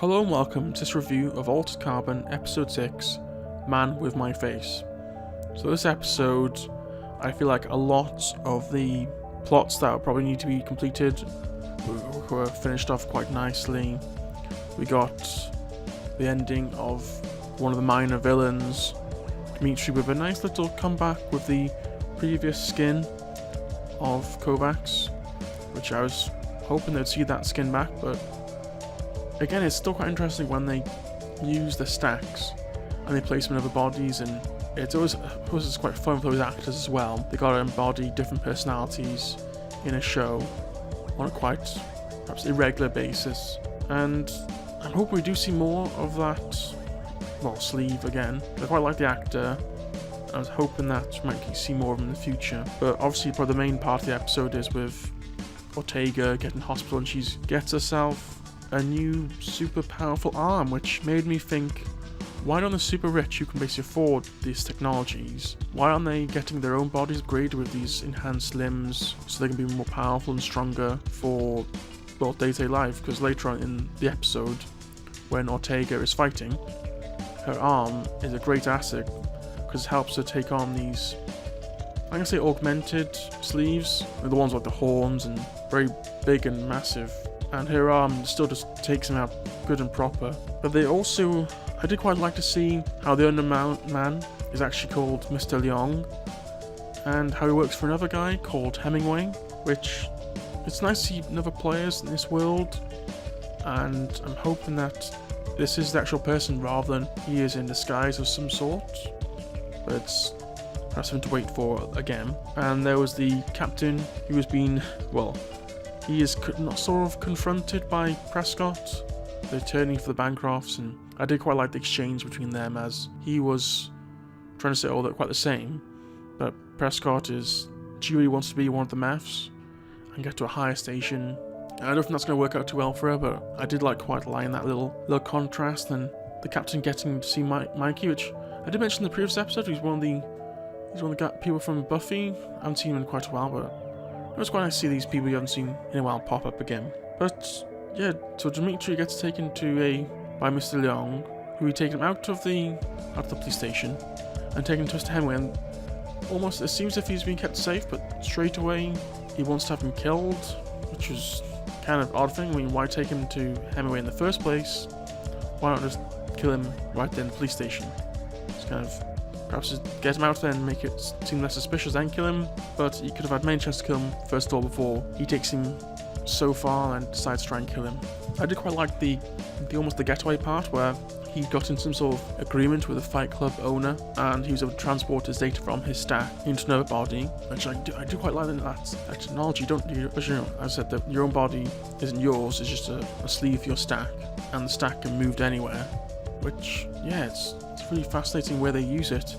Hello and welcome to this review of Altered Carbon Episode 6, Man With My Face. So this episode, I feel like a lot of the plots that probably need to be completed were finished off quite nicely. We got the ending of one of the minor villains, Dmitri, with a nice little comeback with the previous skin of Kovacs, which I was hoping they'd see that skin back, but again, it's still quite interesting when they use the stacks and they place them in other bodies, and it's always quite fun for those actors as well. They got to embody different personalities in a show on a quite perhaps irregular basis, and I'm hoping we do see more of that, sleeve again. I quite like the actor. I was hoping that we might see more of him in the future, but obviously probably the main part of the episode is with Ortaga getting hospital, and she gets herself a new super powerful arm, which made me think, why don't the super rich who can basically afford these technologies, why aren't they getting their own bodies upgraded with these enhanced limbs so they can be more powerful and stronger for day-to-day life? Because later on in the episode, when Ortaga is fighting, her arm is a great asset because it helps her take on these, I'm going to say augmented sleeves, the ones like the horns and very big and massive, and her arm still just takes him out good and proper. But they also, I did quite like to see how the Unknown Man is actually called Mr. Leong, and how he works for another guy called Hemingway, which it's nice to see other players in this world, and I'm hoping that this is the actual person rather than he is in disguise of some sort, but it's perhaps something to wait for again. And there was the captain who was being, he is not sort of confronted by Prescott, the attorney for the Bancrofts, and I did quite like the exchange between them, as he was trying to say all that quite the same, but Prescott she really wants to be one of the Mavs and get to a higher station. And I don't think that's going to work out too well for her, but I did quite like that little contrast, and the captain getting to see Mikey, which I did mention in the previous episode. He's one of the people from Buffy. I haven't seen him in quite a while, but it was quite nice to see these people you haven't seen in a while pop up again. But yeah, so Dmitri gets taken by Mr. Leong, who taken him out of the police station and taken to Hemingway, and almost it seems as if he's being kept safe, but straight away he wants to have him killed, which is kind of odd thing. I mean, why take him to Hemingway in the first place? Why not just kill him right there in the police station? It's kind of, perhaps just get him out there and make it seem less suspicious, then kill him, but he could have had many chances to kill him first of all before he takes him so far and decides to try and kill him. I did quite like the almost the getaway part where he got in some sort of agreement with a Fight Club owner, and he was able to transport his data from his stack into another body, which I do quite like that technology. As I said, that your own body isn't yours, it's just a sleeve for your stack, and the stack can move anywhere, which, yeah, it's really fascinating where they use it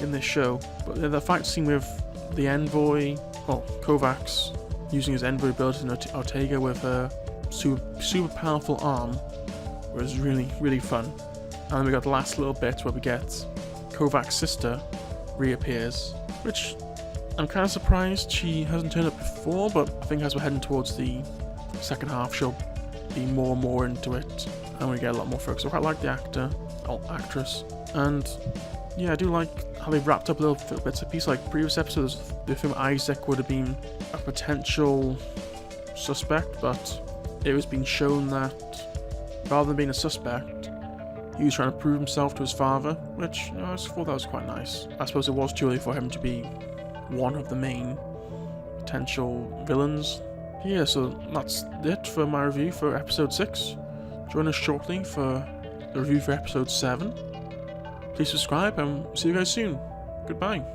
in this show. But the fight scene with the envoy, Kovacs, using his envoy ability and Ortaga with a super powerful arm, was really, really fun. And then we got the last little bit where we get Kovacs' sister reappears, which I'm kind of surprised she hasn't turned up before, but I think as we're heading towards the second half, she'll be more and more into it, and we get a lot more focus. I quite like the actress, and yeah, I do like how they've wrapped up little bits of piece. Like previous episodes, the film Isaac would have been a potential suspect, but it was being shown that rather than being a suspect, he was trying to prove himself to his father, which I thought that was quite nice. I suppose it was too early for him to be one of the main potential villains. Yeah, so that's it for my review for episode 6. Join us shortly for the review for episode 7. Please subscribe and see you guys soon. Goodbye.